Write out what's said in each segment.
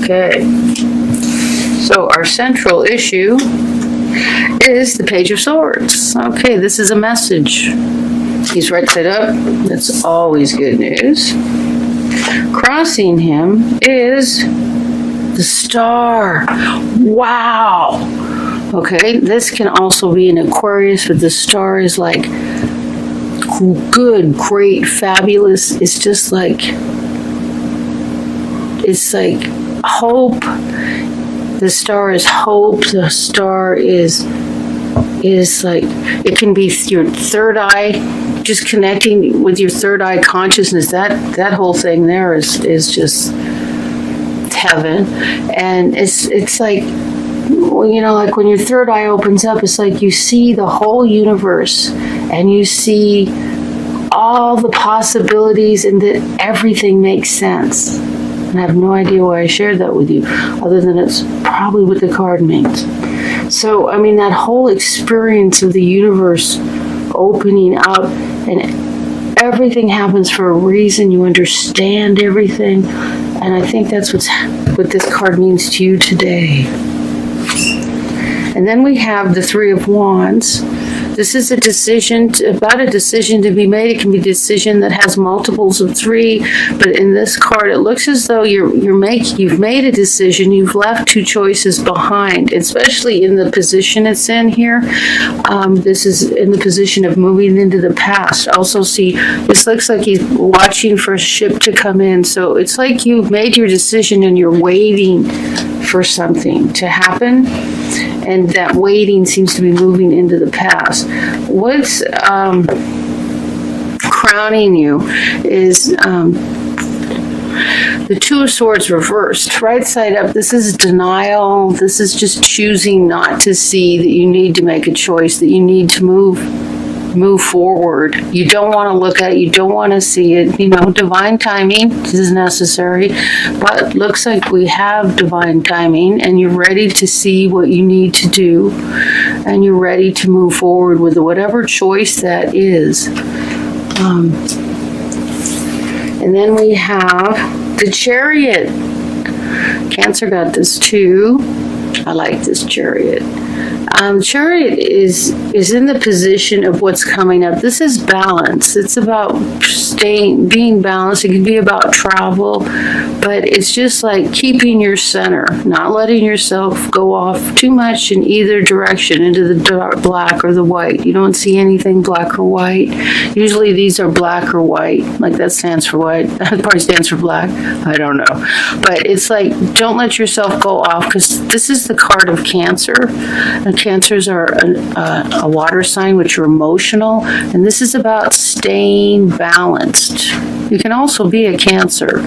Okay. So our central issue is the Page of Swords. Okay, this is a message. He's right side up. That's always good news. Crossing him is the Star. Wow. Okay, this can also be an Aquarius, but the Star is like good, great, fabulous. It's just like, it's like hope. The Star is hope. The Star is like, it can be your third eye, just connecting with your third eye consciousness. That whole thing there is just heaven. And it's like, you know, like when your third eye opens up, it's like you see the whole universe and you see all the possibilities and that everything makes sense. And I have no idea why I shared that with you, other than it's probably what the card means. So, I mean, that whole experience of the universe opening up and everything happens for a reason. You understand everything. And I think that's what this card means to you today. And then we have the Three of Wands. This is a decision, about a decision to be made. It can be a decision that has multiples of three, but in this card, it looks as though you've made a decision. You've left two choices behind, especially in the position it's in here. This is in the position of moving into the past. Also, see, this looks like he's watching for a ship to come in. So it's like you've made your decision and you're waiting for something to happen. And that waiting seems to be moving into the past. What's crowning you is the Two of Swords reversed. Right side up, this is denial. This is just choosing not to see that you need to make a choice, that you need to move forward. You don't want to look at it. You don't want to see it. You know, divine timing is necessary, but looks like we have divine timing and you're ready to see what you need to do and you're ready to move forward with whatever choice that is. And then we have the Chariot. Cancer got this too. I like this Chariot. Chariot is in the position of what's coming up. This is balance. It's about being balanced. It can be about travel, but it's just like keeping your center, not letting yourself go off too much in either direction, into the dark, black or the white. You don't see anything black or white. Usually these are black or white, like that stands for white. That probably stands for black. I don't know. But it's like, don't let yourself go off, because this is the card of Cancer. And Cancers are a water sign, which are emotional, and this is about staying balanced. You can also be a Cancer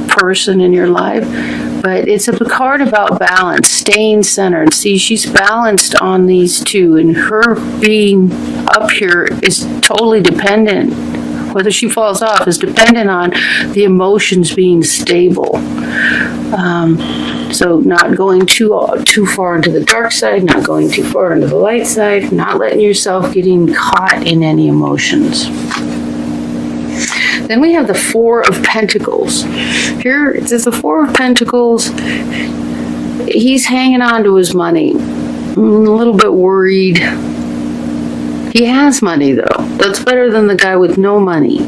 person in your life, but it's a card about balance, staying centered. See, she's balanced on these two, and her being up here is totally dependent. Whether she falls off is dependent on the emotions being stable. So not going too far into the dark side, not going too far into the light side, not letting yourself getting caught in any emotions. Then we have the Four of Pentacles. Here, it says the Four of Pentacles. He's hanging on to his money, a little bit worried. He has money, though. That's better than the guy with no money.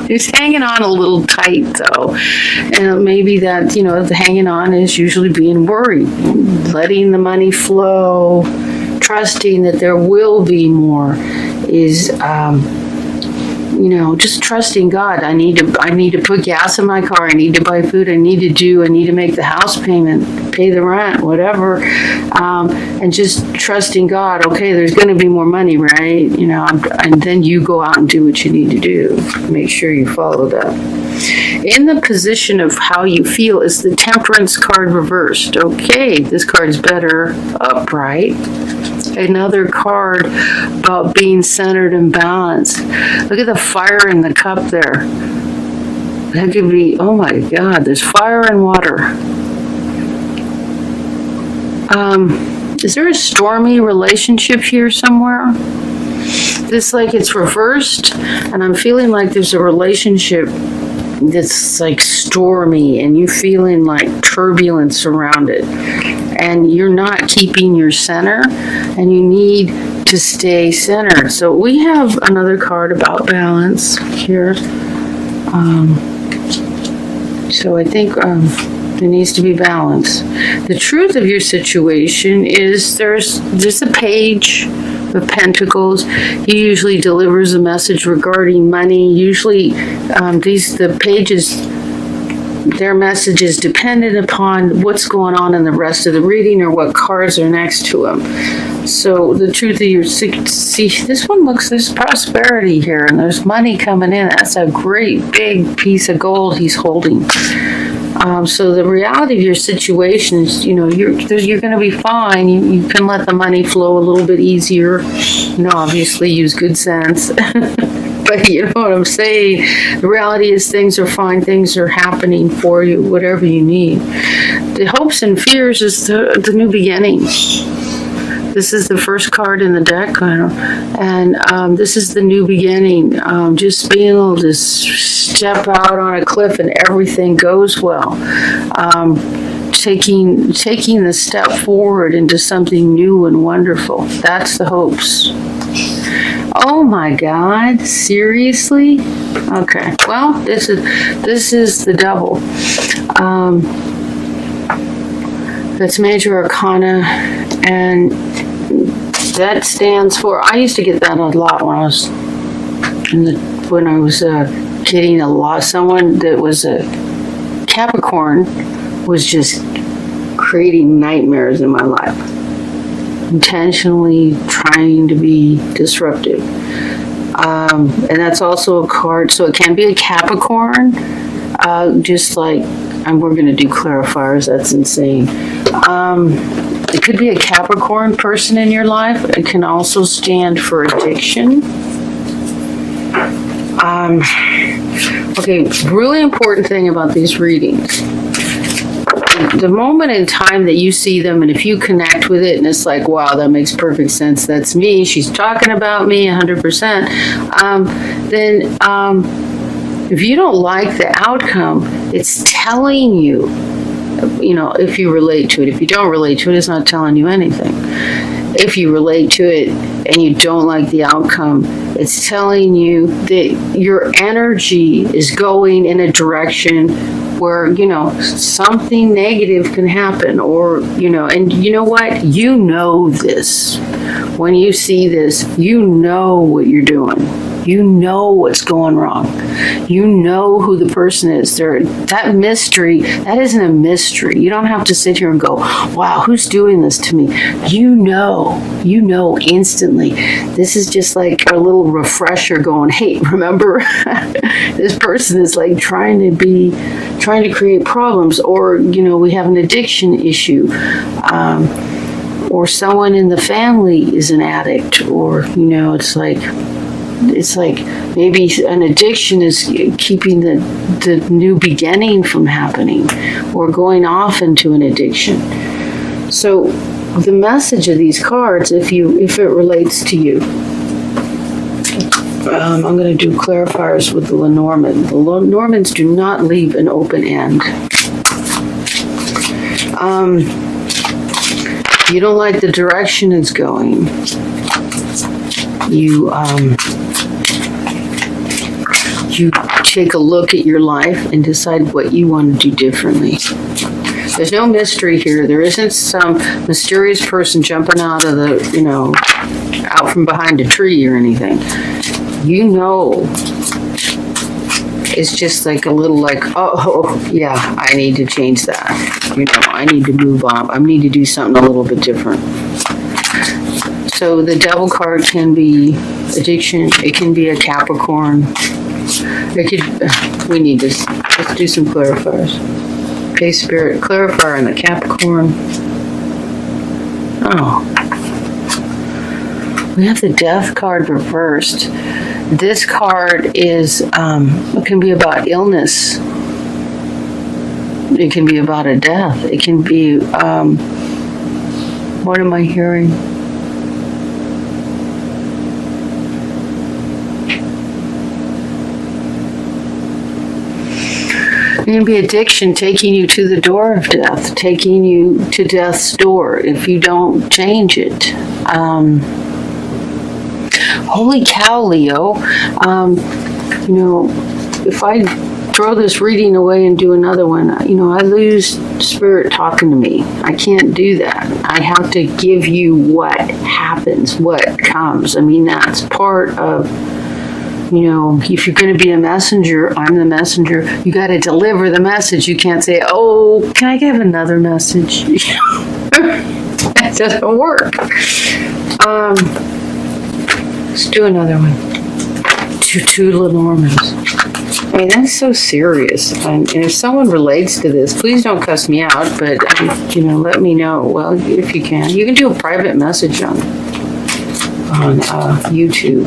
He's hanging on a little tight, though. And maybe that, you know, the hanging on is usually being worried, letting the money flow, trusting that there will be more is, you know, just trusting God. I need to put gas in my car. I need to buy food. I need to make the house payment, pay the rent, whatever. And just trusting God. Okay, there's going to be more money, right? You know, and then you go out and do what you need to do. Make sure you follow that. In the position of how you feel is the Temperance card reversed. Okay, this card's better upright. Another card about being centered and balanced. Look at the fire in the cup there. That could be, oh my God, there's fire and water. Is there a stormy relationship here somewhere? This like it's reversed, and I'm feeling like there's a relationship that's like stormy, and you feeling like turbulence around it, and you're not keeping your center, and you need to stay centered. So we have another card about balance here. So I think there needs to be balance. The truth of your situation is there's a page of Pentacles. He usually delivers a message regarding money. Usually the pages, their message is dependent upon what's going on in the rest of the reading or what cards are next to them. So the truth of your, see, this one looks, there's prosperity here and there's money coming in. That's a great big piece of gold he's holding. So the reality of your situation is, you know, you're going to be fine. You can let the money flow a little bit easier. You know, obviously use good sense. But you know what I'm saying? The reality is things are fine. Things are happening for you, whatever you need. The hopes and fears is the new beginning. This is the first card in the deck, and this is the new beginning. Just being able to step out on a cliff and everything goes well. Taking the step forward into something new and wonderful. That's the hopes. Oh my God! Seriously? Okay. Well, this is the Devil. That's Major Arcana, and that stands for. I used to get that a lot when I was getting a lot. Someone that was a Capricorn was just creating nightmares in my life, intentionally trying to be disruptive. And that's also a card, so it can be a Capricorn, just like, and we're going to do clarifiers, that's insane. It could be a Capricorn person in your life. It can also stand for addiction. Okay, really important thing about these readings. The moment in time that you see them, and if you connect with it and it's like, wow, that makes perfect sense, that's me, she's talking about me 100%, then if you don't like the outcome, it's telling you, you know, if you relate to it. If you don't relate to it, it's not telling you anything. If you relate to it and you don't like the outcome, it's telling you that your energy is going in a direction where, you know, something negative can happen, or, you know, and you know what? You know this. When you see this, you know what you're doing. You know what's going wrong. You know who the person is. That mystery, that isn't a mystery. You don't have to sit here and go, wow, who's doing this to me? You know instantly. This is just like a little refresher going, hey, remember, this person is like trying to create problems, or, you know, we have an addiction issue, or someone in the family is an addict, or, you know, it's like maybe an addiction is keeping the new beginning from happening, or going off into an addiction. So the message of these cards, if it relates to you, I'm going to do clarifiers with the Lenormand. The Lenormands do not leave an open end. You don't like the direction it's going. You take a look at your life and decide what you want to do differently. There's no mystery here. There isn't some mysterious person jumping out of the, you know, out from behind a tree or anything. You know, it's just like a little like, oh yeah, I need to change that. You know, I need to move on. I need to do something a little bit different. So the Devil card can be addiction. It can be a Capricorn. We need this. Let's do some clarifiers. Okay, Spirit, clarifier on the Capricorn. Oh. We have the Death card reversed. This card is, it can be about illness. It can be about a death. It can be, what am I hearing? It can be addiction taking you to the door of death, taking you to death's door if you don't change it. Holy cow, Leo. If I throw this reading away and do another one, I lose spirit talking to me. I can't do that. I have to give you what happens, what comes. I mean, that's part of, if you're going to be a messenger, I'm the messenger. You got to deliver the message. You can't say, oh, can I give another message? That doesn't work. Let's do another one. To Lenormand's. I mean, that's so serious. And if someone relates to this, please don't cuss me out, but, let me know. Well, if you can. You can do a private message on YouTube.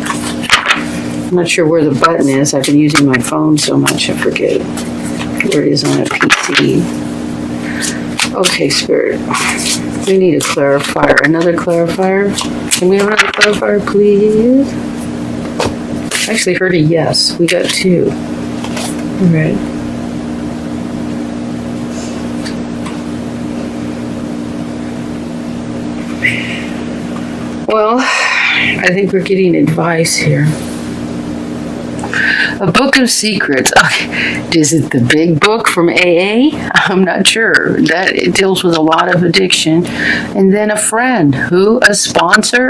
I'm not sure where the button is. I've been using my phone so much, I forget where it is on a PC. Okay, Spirit. We need a clarifier. Another clarifier? Can we have another clarifier, please? I actually heard a yes. We got 2. All right. Well, I think we're getting advice here. A book of secrets. Okay. Is it the big book from AA? I'm not sure. That it deals with a lot of addiction. And then a friend. Who? A sponsor?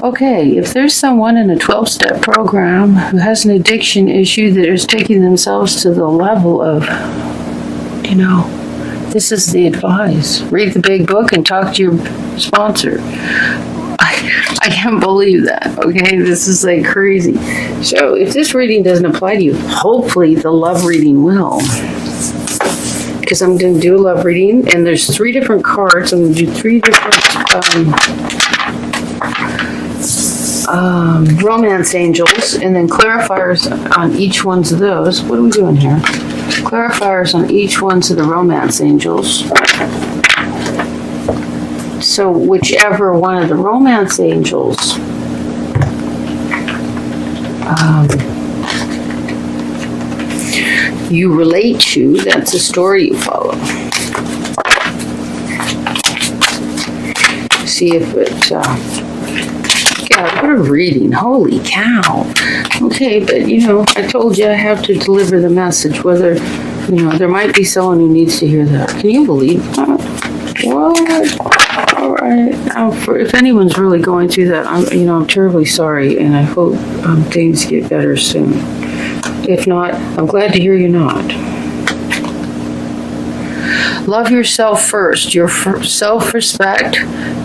Okay, if there's someone in a 12-step program who has an addiction issue that is taking themselves to the level of, this is the advice. Read the big book and talk to your sponsor. I can't believe that, okay? This is like crazy. So if this reading doesn't apply to you, hopefully the love reading will. Because I'm going to do a love reading, and there's 3 different cards. I'm going to do 3 different romance angels, and then clarifiers on each one of those. What are we doing here? Clarifiers on each one of the romance angels. So whichever one of the romance angels you relate to, that's the story you follow. See if it God, what a reading. Holy cow. Okay, but I told you I have to deliver the message, whether, there might be someone who needs to hear that. Can you believe that? What? All right. If anyone's really going through that, I'm terribly sorry, and I hope things get better soon. If not, I'm glad to hear you're not. Love yourself first. Your self-respect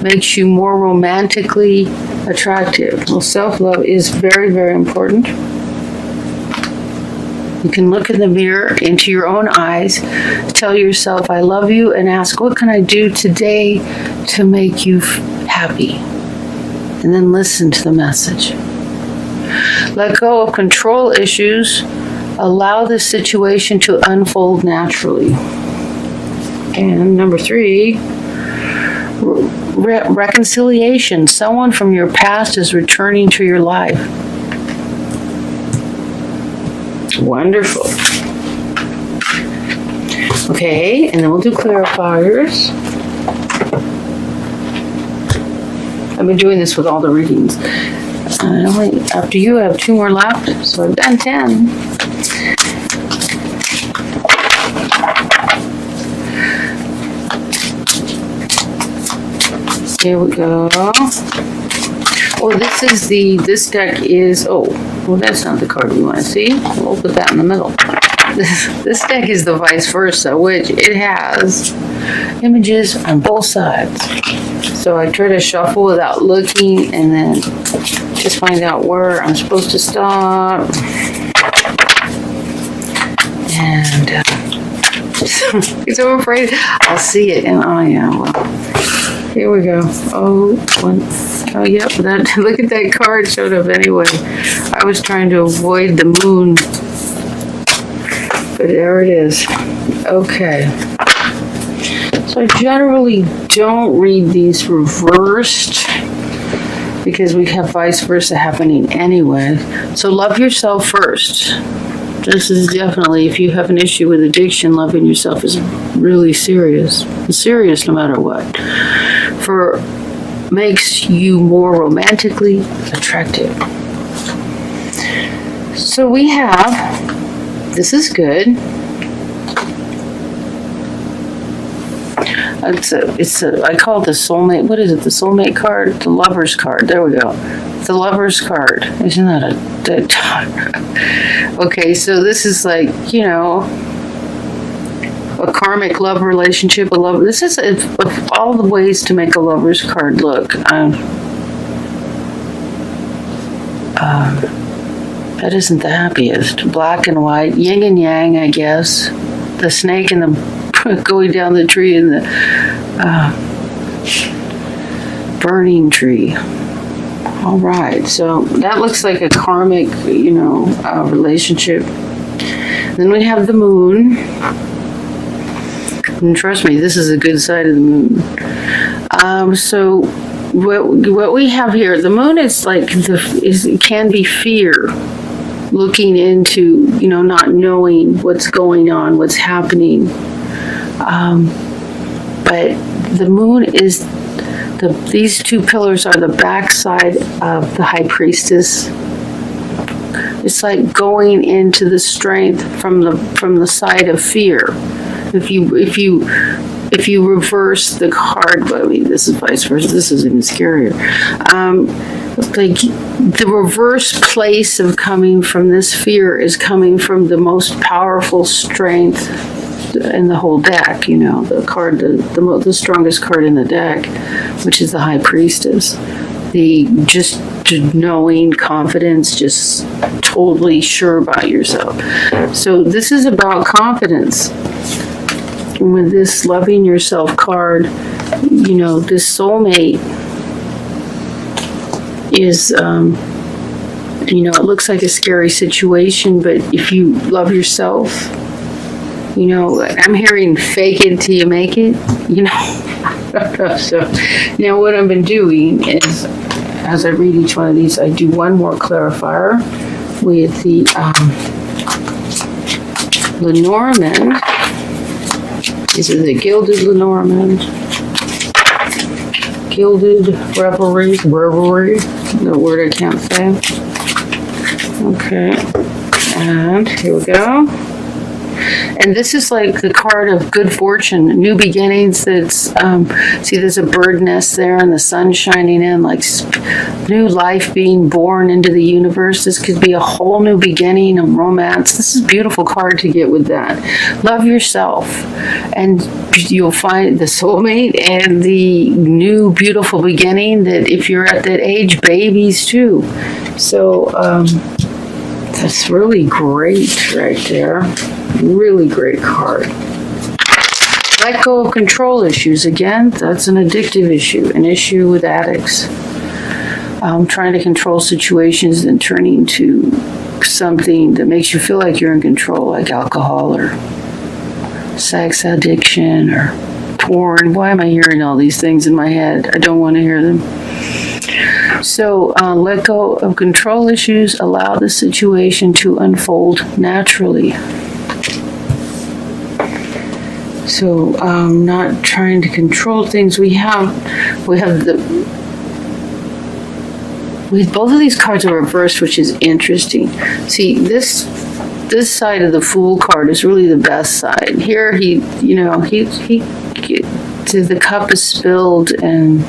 makes you more romantically attractive. Well, self-love is very, very important. You can look in the mirror into your own eyes, tell yourself, I love you, and ask, what can I do today to make you happy? And then listen to the message. Let go of control issues. Allow the situation to unfold naturally. And number 3, reconciliation. Someone from your past is returning to your life. Wonderful. Okay, and then we'll do clarifiers. I've been doing this with all the readings. After you, I have 2 more left, so I've done 10. Here we go. Oh, this deck is, well, that's not the card we want to see. We'll put that in the middle. This deck is the vice versa, which it has images on both sides. So I try to shuffle without looking and then just find out where I'm supposed to stop. And so I'm afraid I'll see it. And here we go. Yep. Look at that card showed up anyway. I was trying to avoid the moon, but there it is. Okay. So I generally don't read these reversed because we have vice versa happening anyway. So love yourself first. This is definitely, if you have an issue with addiction, loving yourself is really serious. It's serious no matter what. For makes you more romantically attractive. So we have, this is good. I call it the soulmate. What is it? The soulmate card? The lover's card. There we go. The lover's card. Isn't that okay, so this is like, you know, a karmic love relationship. A love. This is of all the ways to make a lover's card look. That isn't the happiest. Black and white, yin and yang, I guess. The snake and the going down the tree and the burning tree. All right, so that looks like a karmic, you know, relationship. Then we have the moon. And trust me, this is a good side of the moon. So what we have here, the moon is like it can be fear, looking into, you know, not knowing what's going on, what's happening. But the moon is these two pillars are the backside of the high priestess. It's like going into the strength from the side of fear. If you reverse the card, but I mean, this is vice versa. This is even scarier. Like the reverse place of coming from this fear is coming from the most powerful strength in the whole deck, you know, the card, the strongest card in the deck, which is the High Priestess. The just knowing, confidence, just totally sure about yourself. So this is about confidence. With this loving yourself card, you know, this soulmate is, you know, it looks like a scary situation, but if you love yourself, you know, I'm hearing fake it till you make it, you know. So now what I've been doing is, as I read each one of these, I do one more clarifier with the Lenormand. This is the Gilded Lenormand. Gilded Revelry, the word I can't say. Okay, and here we go. And this is like the card of good fortune, new beginnings. That's see, there's a bird nest there and the sun shining in, like new life being born into the universe. This could be a whole new beginning of romance. This is a beautiful card to get with that. Love yourself, and you'll find the soulmate and the new beautiful beginning. That if you're at that age, babies too. So that's really great right there. Really great card. Let go of control issues. Again, that's an addictive issue, an issue with addicts. Trying to control situations and turning to something that makes you feel like you're in control, like alcohol or sex addiction or porn. Why am I hearing all these things in my head? I don't want to hear them. So let go of control issues. Allow the situation to unfold naturally. So not trying to control things. We have both of these cards are reversed, which is interesting. See, this side of the Fool card is really the best side. Here he the cup is spilled and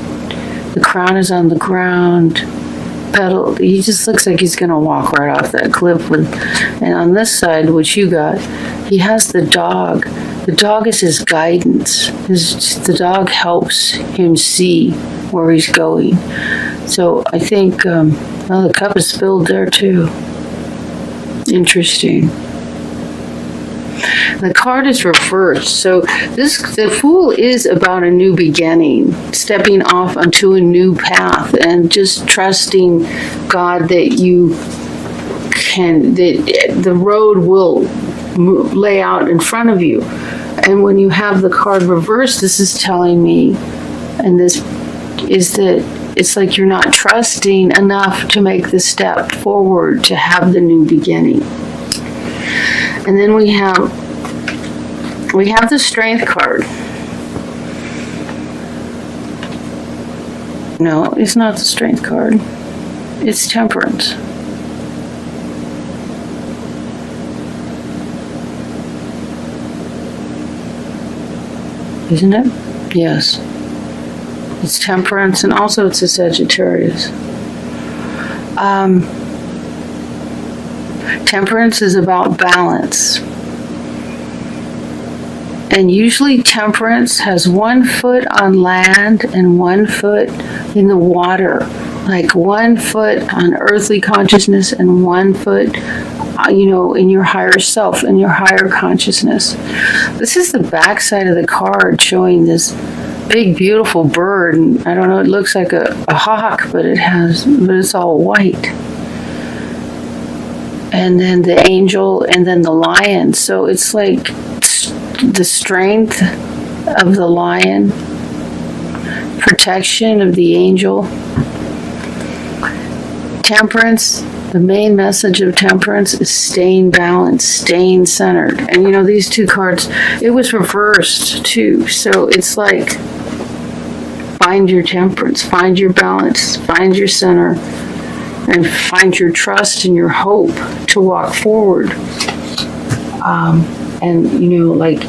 the crown is on the ground. Petal. He just looks like he's gonna walk right off that cliff. And on this side, which you got, he has the dog. The dog is his guidance. The dog helps him see where he's going. So I think, the cup is spilled there too. Interesting. The card is reversed. So the Fool is about a new beginning, stepping off onto a new path and just trusting God that that the road will lay out in front of you. And when you have the card reversed, this is telling me, and this is that it's like you're not trusting enough to make the step forward to have the new beginning. And then we have the Strength card. No, it's not the Strength card. It's Temperance. Isn't it? Yes. It's Temperance, and also it's a Sagittarius. Temperance is about balance. And usually Temperance has 1 foot on land and 1 foot in the water. Like 1 foot on earthly consciousness and 1 foot, in your higher self, in your higher consciousness. This is the back side of the card showing this big, beautiful bird. And I don't know, it looks like a hawk, but it's all white. And then the angel, and then the lion. So it's like the strength of the lion, protection of the angel. Temperance, the main message of Temperance is staying balanced, staying centered. And these 2 cards, it was reversed too. So it's like, find your temperance, find your balance, find your center, and find your trust and your hope to walk forward. And, like,